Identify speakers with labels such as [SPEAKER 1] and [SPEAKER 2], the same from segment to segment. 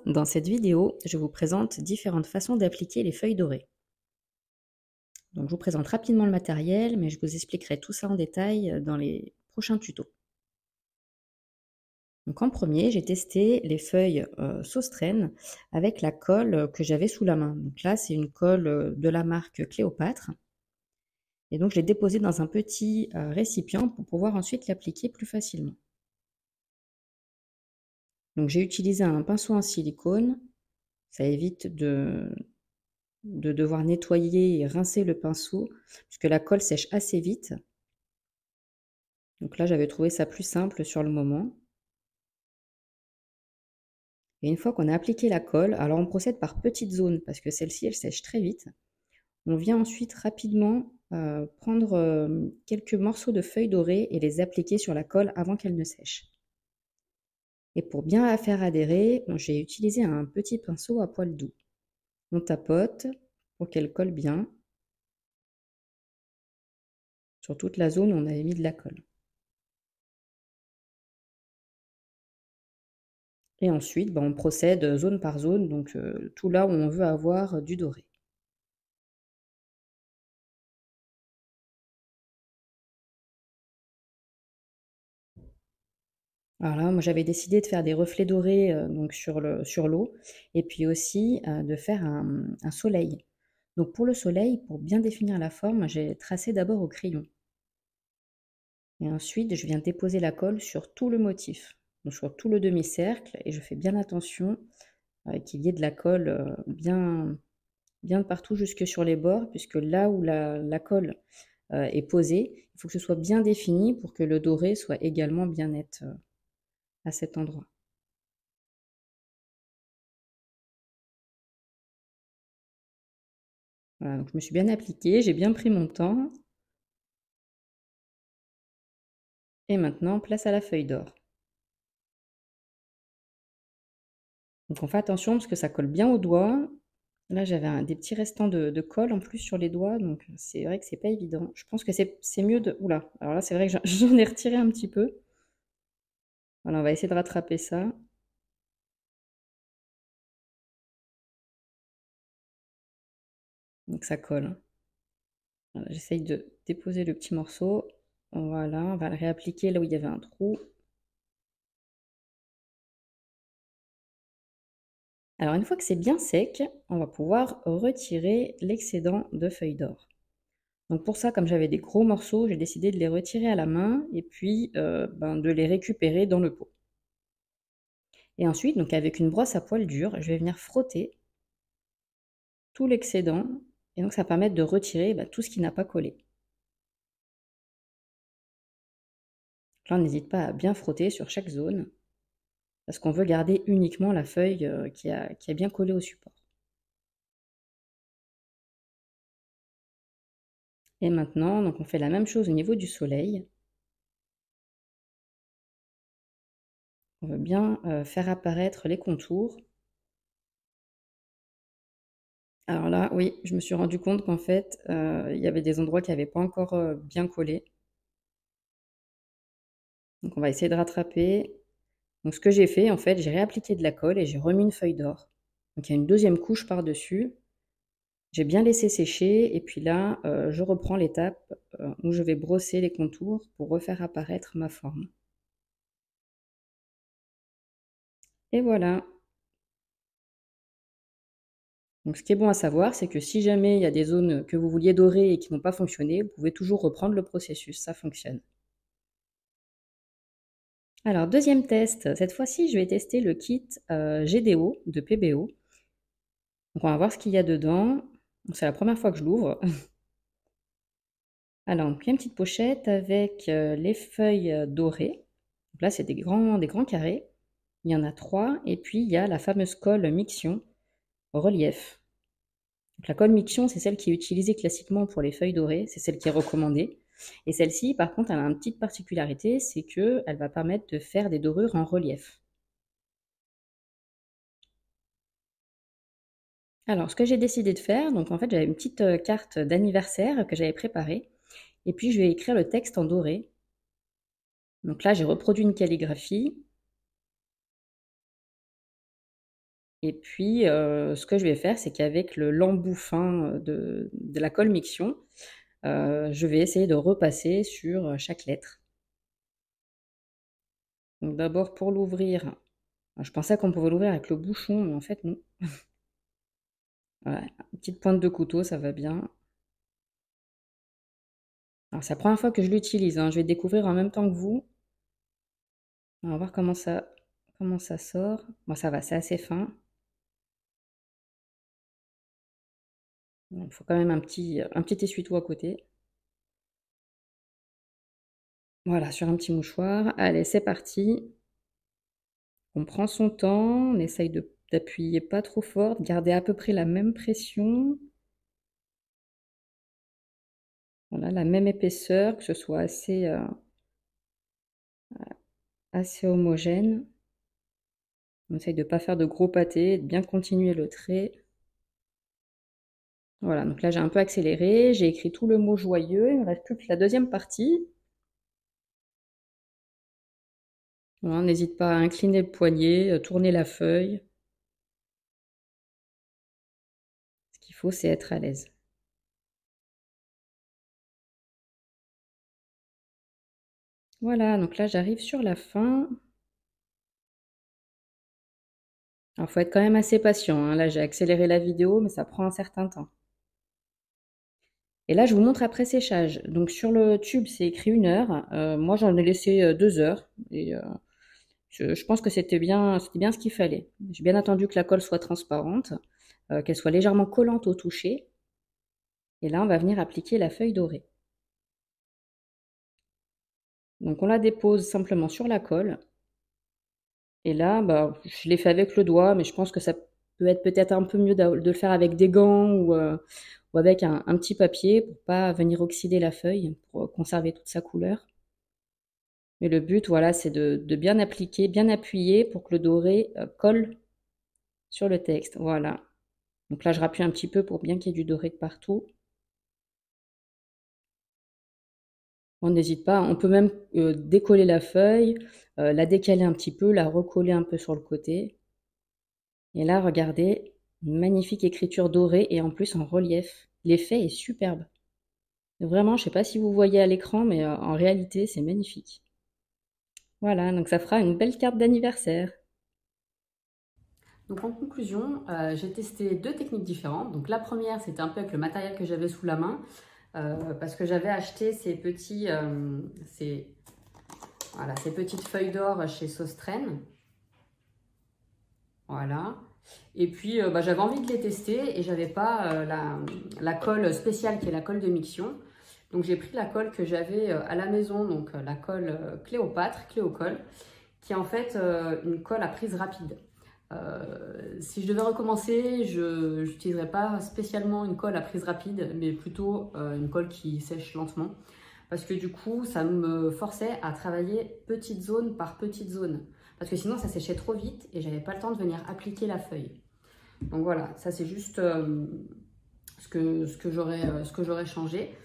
[SPEAKER 1] dans cette vidéo, je vous présente différentes façons d'appliquer les feuilles dorées. Donc je vous présente rapidement le matériel, mais je vous expliquerai tout ça en détail dans les prochains tutos. Donc en premier, j'ai testé les feuilles Saustraine avec la colle que j'avais sous la main. Donc là, c'est une colle de la marque Cléopâtre. Et donc je l'ai déposée dans un petit récipient pour pouvoir ensuite l'appliquer plus facilement. Donc j'ai utilisé un pinceau en silicone. Ça évite de devoir nettoyer et rincer le pinceau, puisque la colle sèche assez vite. Donc là, j'avais trouvé ça plus simple sur le moment. Et une fois qu'on a appliqué la colle, alors on procède par petites zones, parce que celle-ci, elle sèche très vite. On vient ensuite rapidement prendre quelques morceaux de feuilles dorées et les appliquer sur la colle avant qu'elle ne sèche. Et pour bien la faire adhérer, j'ai utilisé un petit pinceau à poil doux. On tapote pour qu'elle colle bien sur toute la zone où on avait mis de la colle. Et ensuite, on procède zone par zone, donc tout là où on veut avoir du doré. Alors là, moi j'avais décidé de faire des reflets dorés donc sur l'eau, et puis aussi de faire un soleil. Donc pour le soleil, pour bien définir la forme, j'ai tracé d'abord au crayon. Et ensuite, je viens déposer la colle sur tout le motif, donc sur tout le demi-cercle, et je fais bien attention qu'il y ait de la colle bien de partout jusque sur les bords, puisque là où la colle est posée, il faut que ce soit bien défini pour que le doré soit également bien net à cet endroit. Voilà, donc je me suis bien appliquée, j'ai bien pris mon temps. Et maintenant, place à la feuille d'or. Donc on fait attention parce que ça colle bien aux doigts. Là, j'avais des petits restants de colle en plus sur les doigts, donc c'est vrai que c'est pas évident. Je pense que c'est mieux de... Oula, alors là, c'est vrai que j'en ai retiré un petit peu. Voilà, on va essayer de rattraper ça. Donc ça colle. Voilà, j'essaye de déposer le petit morceau. Voilà, on va le réappliquer là où il y avait un trou. Alors une fois que c'est bien sec, on va pouvoir retirer l'excédent de feuilles d'or. Donc pour ça, comme j'avais des gros morceaux, j'ai décidé de les retirer à la main et puis de les récupérer dans le pot. Et ensuite, donc avec une brosse à poil dur, je vais venir frotter tout l'excédent et donc ça va permettre de retirer tout ce qui n'a pas collé. Là, on n'hésite pas à bien frotter sur chaque zone parce qu'on veut garder uniquement la feuille qui a bien collé au support. Et maintenant, donc on fait la même chose au niveau du soleil. On veut bien faire apparaître les contours. Alors là, oui, je me suis rendu compte qu'en fait, il y avait des endroits qui n'avaient pas encore bien collé. Donc on va essayer de rattraper. Donc ce que j'ai fait, en fait, j'ai réappliqué de la colle et j'ai remis une feuille d'or. Donc il y a une deuxième couche par-dessus. J'ai bien laissé sécher et puis là, je reprends l'étape où je vais brosser les contours pour refaire apparaître ma forme. Et voilà. Donc ce qui est bon à savoir, c'est que si jamais il y a des zones que vous vouliez dorer et qui n'ont pas fonctionné, vous pouvez toujours reprendre le processus, ça fonctionne. Alors deuxième test, cette fois-ci je vais tester le kit GDO de PBO. Donc on va voir ce qu'il y a dedans. C'est la première fois que je l'ouvre. Alors, il y a une petite pochette avec les feuilles dorées. Donc là, c'est des grands carrés. Il y en a 3. Et puis, il y a la fameuse colle Mixion relief. Donc, la colle Mixion, c'est celle qui est utilisée classiquement pour les feuilles dorées. C'est celle qui est recommandée. Et celle-ci, par contre, elle a une petite particularité, c'est qu'elle va permettre de faire des dorures en relief. Alors, ce que j'ai décidé de faire, donc en fait, j'avais une petite carte d'anniversaire que j'avais préparée. Et puis, je vais écrire le texte en doré. Donc là, j'ai reproduit une calligraphie. Et puis, ce que je vais faire, c'est qu'avec l'embout fin de la colle Miction, je vais essayer de repasser sur chaque lettre. Donc d'abord pour l'ouvrir, je pensais qu'on pouvait l'ouvrir avec le bouchon, mais en fait non. Voilà, une petite pointe de couteau, ça va bien. Alors c'est la première fois que je l'utilise, hein, je vais découvrir en même temps que vous. On va voir comment ça sort. Bon, ça va, c'est assez fin. Il faut quand même un petit essuie-tout à côté. Voilà, sur un petit mouchoir. Allez, c'est parti. On prend son temps, on essaye d'appuyer pas trop fort, de garder à peu près la même pression. Voilà, la même épaisseur, que ce soit assez homogène. On essaye de ne pas faire de gros pâtés, de bien continuer le trait. Voilà, donc là j'ai un peu accéléré, j'ai écrit tout le mot joyeux, il ne me reste plus que la deuxième partie. Voilà, n'hésite pas à incliner le poignet, tourner la feuille. Ce qu'il faut, c'est être à l'aise. Voilà, donc là j'arrive sur la fin. Alors il faut être quand même assez patient, hein. Là j'ai accéléré la vidéo, mais ça prend un certain temps. Et là je vous montre après séchage. Donc sur le tube c'est écrit 1 heure. Moi j'en ai laissé 2 heures. Et je pense que c'était bien ce qu'il fallait. J'ai bien attendu que la colle soit transparente, qu'elle soit légèrement collante au toucher. Et là on va venir appliquer la feuille dorée. Donc on la dépose simplement sur la colle. Et là, bah, je l'ai fait avec le doigt, mais je pense que ça peut être peut-être un peu mieux de le faire avec des gants ou avec un petit papier pour pas venir oxyder la feuille, pour conserver toute sa couleur. Mais le but, voilà, c'est de bien appliquer, bien appuyer pour que le doré colle sur le texte. Voilà. Donc là, je rappuie un petit peu pour bien qu'il y ait du doré de partout. On n'hésite pas, on peut même décoller la feuille, la décaler un petit peu, la recoller un peu sur le côté. Et là, regardez, une magnifique écriture dorée et en plus en relief. L'effet est superbe. Vraiment, je ne sais pas si vous voyez à l'écran, mais en réalité, c'est magnifique. Voilà, donc ça fera une belle carte d'anniversaire. Donc en conclusion, j'ai testé 2 techniques différentes. Donc la première, c'était un peu avec le matériel que j'avais sous la main, parce que j'avais acheté voilà, ces petites feuilles d'or chez Sostren. Voilà. Et puis, bah, j'avais envie de les tester et j'avais pas la colle spéciale qui est la colle de Miction. Donc, j'ai pris la colle que j'avais à la maison, donc la colle Cléopâtre, Cléocolle, qui est en fait une colle à prise rapide. Si je devais recommencer, je n'utiliserais pas spécialement une colle à prise rapide, mais plutôt une colle qui sèche lentement. Parce que du coup, ça me forçait à travailler petite zone par petite zone. Parce que sinon, ça séchait trop vite et j'avais pas le temps de venir appliquer la feuille. Donc voilà, ça c'est juste ce que j'aurais changé.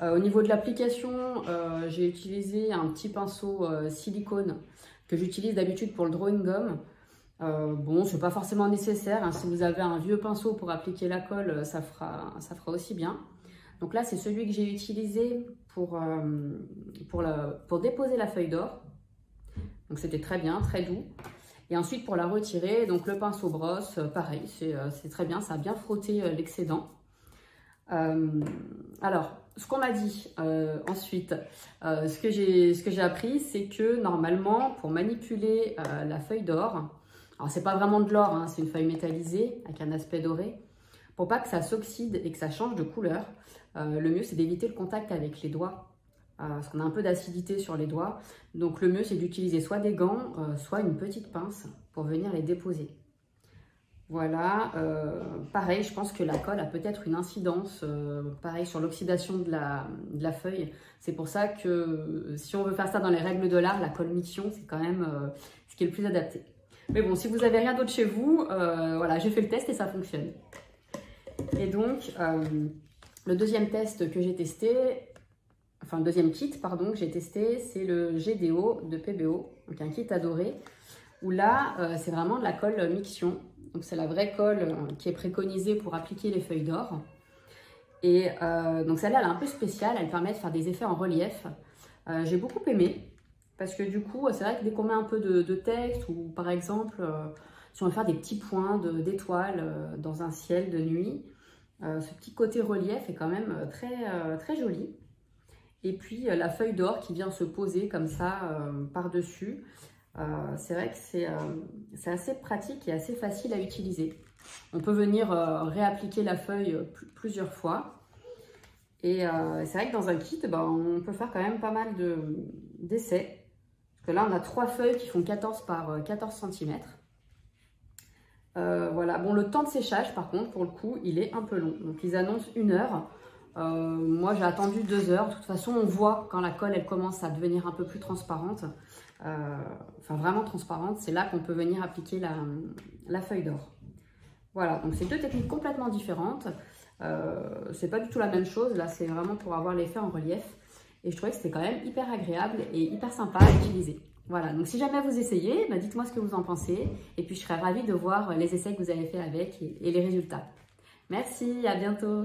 [SPEAKER 1] Au niveau de l'application, j'ai utilisé un petit pinceau silicone que j'utilise d'habitude pour le drawing gum. Bon, c'est pas forcément nécessaire, hein. Si vous avez un vieux pinceau pour appliquer la colle, ça fera aussi bien. Donc là, c'est celui que j'ai utilisé pour déposer la feuille d'or. Donc c'était très bien, très doux. Et ensuite, pour la retirer, donc le pinceau brosse, pareil, c'est très bien, ça a bien frotté l'excédent. Alors, ce qu'on m'a dit ensuite, ce que j'ai appris, c'est que normalement, pour manipuler la feuille d'or, alors c'est pas vraiment de l'or, hein, c'est une feuille métallisée avec un aspect doré, pour pas que ça s'oxyde et que ça change de couleur, le mieux c'est d'éviter le contact avec les doigts, parce qu'on a un peu d'acidité sur les doigts. Donc le mieux c'est d'utiliser soit des gants, soit une petite pince pour venir les déposer. Voilà, pareil, je pense que la colle a peut-être une incidence, pareil, sur l'oxydation de la feuille. C'est pour ça que si on veut faire ça dans les règles de l'art, la colle Miction, c'est quand même ce qui est le plus adapté. Mais bon, si vous n'avez rien d'autre chez vous, voilà, j'ai fait le test et ça fonctionne. Et donc, le deuxième test que j'ai testé, enfin le deuxième kit, pardon, que j'ai testé, c'est le GDO de PBO, donc un kit à dorer. où là, c'est vraiment de la colle Mixion. Donc c'est la vraie colle qui est préconisée pour appliquer les feuilles d'or. Et donc celle-là, elle est un peu spéciale, elle permet de faire des effets en relief. J'ai beaucoup aimé, parce que du coup, c'est vrai que dès qu'on met un peu de texte, ou par exemple, si on veut faire des petits points d'étoiles dans un ciel de nuit, ce petit côté relief est quand même très joli. Et puis la feuille d'or qui vient se poser comme ça par-dessus, c'est vrai que c'est assez pratique et assez facile à utiliser. On peut venir réappliquer la feuille plusieurs fois. Et c'est vrai que dans un kit, on peut faire quand même pas mal d'essais. Parce que là, on a 3 feuilles qui font 14 par 14 cm. Voilà, bon, le temps de séchage, par contre, pour le coup, il est un peu long. Donc, ils annoncent 1 heure. Moi, j'ai attendu 2 heures. De toute façon, on voit quand la colle, elle commence à devenir un peu plus transparente. Enfin, vraiment transparente. C'est là qu'on peut venir appliquer la feuille d'or. Voilà, donc c'est 2 techniques complètement différentes. C'est pas du tout la même chose. Là, c'est vraiment pour avoir l'effet en relief. Et je trouvais que c'était quand même hyper agréable et hyper sympa à utiliser. Voilà, donc si jamais vous essayez, dites-moi ce que vous en pensez. Et puis, je serais ravie de voir les essais que vous avez fait avec et les résultats. Merci, à bientôt.